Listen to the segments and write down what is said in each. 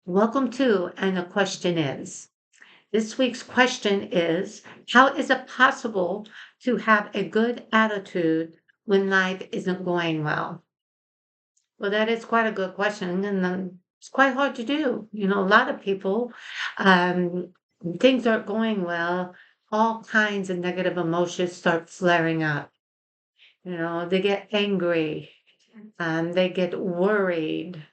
Welcome to, and the question is, this week's question is, how is it possible to have a good attitude when life isn't going well? Well, that is quite a good question, and it's quite hard to do. A lot of people, um, things aren't going well, all kinds of negative emotions start flaring up. They get angry, they get worried,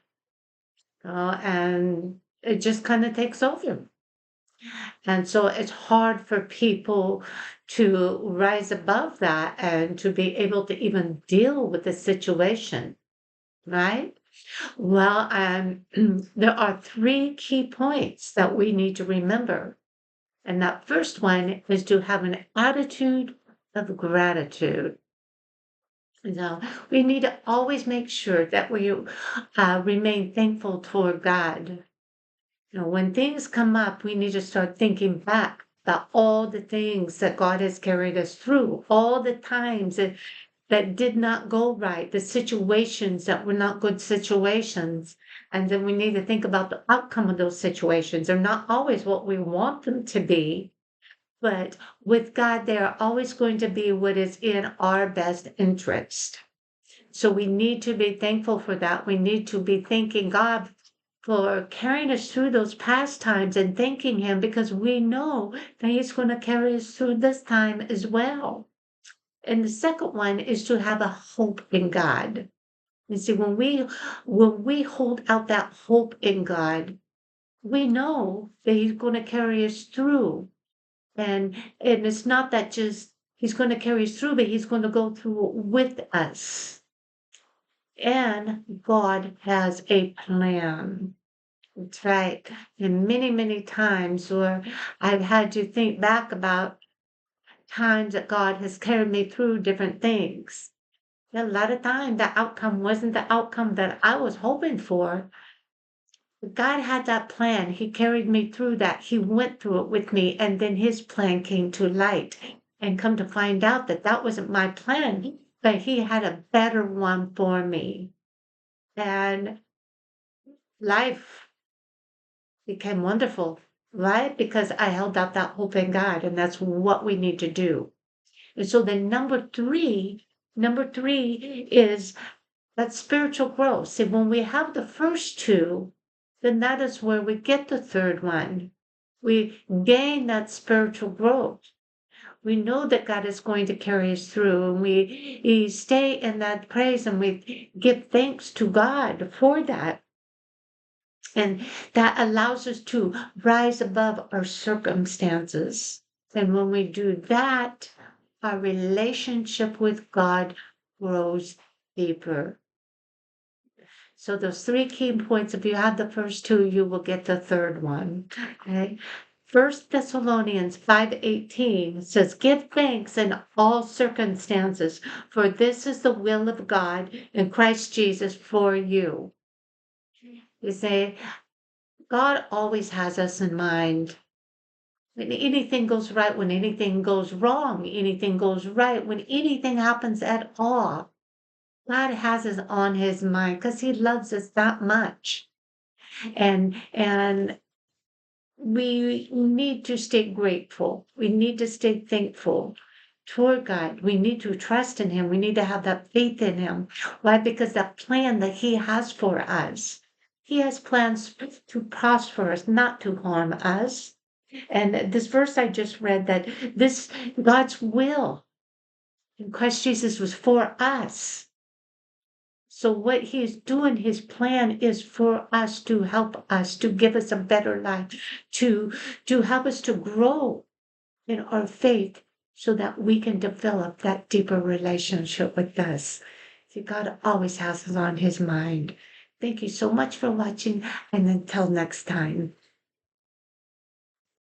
and it just kind of takes over. And so it's hard for people to rise above that and to be able to even deal with the situation, right? Well, there are three key points that we need to remember. And that first one is to have an attitude of gratitude. We need to always make sure that we remain thankful toward God. When things come up, we need to start thinking back about all the things that God has carried us through, all the times that did not go right, the situations that were not good situations. And then we need to think about the outcome of those situations. They're not always what we want them to be, but with God, they are always going to be what is in our best interest. So we need to be thankful for that. We need to be thanking God for carrying us through those past times and thanking Him because we know that He's going to carry us through this time as well. And the second one is to have a hope in God. You see, when we hold out that hope in God, we know that He's going to carry us through. And it's not that just He's going to carry us through, but He's going to go through with us. And God has a plan. That's right. And many, many times where I've had to think back about times that God has carried me through different things. A lot of time the outcome wasn't the outcome that I was hoping for. But God had that plan. He carried me through that. He went through it with me, and then His plan came to light. And come to find out that that wasn't my plan, but He had a better one for me. And life became wonderful, right? Because I held out that hope in God, and that's what we need to do. And so then number three is that spiritual growth. See, when we have the first two, then that is where we get the third one. We gain that spiritual growth. We know that God is going to carry us through, and we stay in that praise and we give thanks to God for that. And that allows us to rise above our circumstances. And when we do that, our relationship with God grows deeper. So those three key points, if you have the first two, you will get the third one. Okay. First Thessalonians 5:18 says, give thanks in all circumstances, for this is the will of God in Christ Jesus for you. You say, God always has us in mind. When anything goes right, when anything goes wrong, anything goes right, when anything happens at all, God has us on His mind because He loves us that much. And we need to stay grateful. We need to stay thankful toward God. We need to trust in Him. We need to have that faith in Him. Why? Because that plan that He has for us, He has plans to prosper us, not to harm us. And this verse I just read, that this God's will in Christ Jesus was for us. So what He is doing, His plan is for us, to help us, to give us a better life, to help us to grow in our faith so that we can develop that deeper relationship with us. See, God always has us on His mind. Thank you so much for watching, and until next time.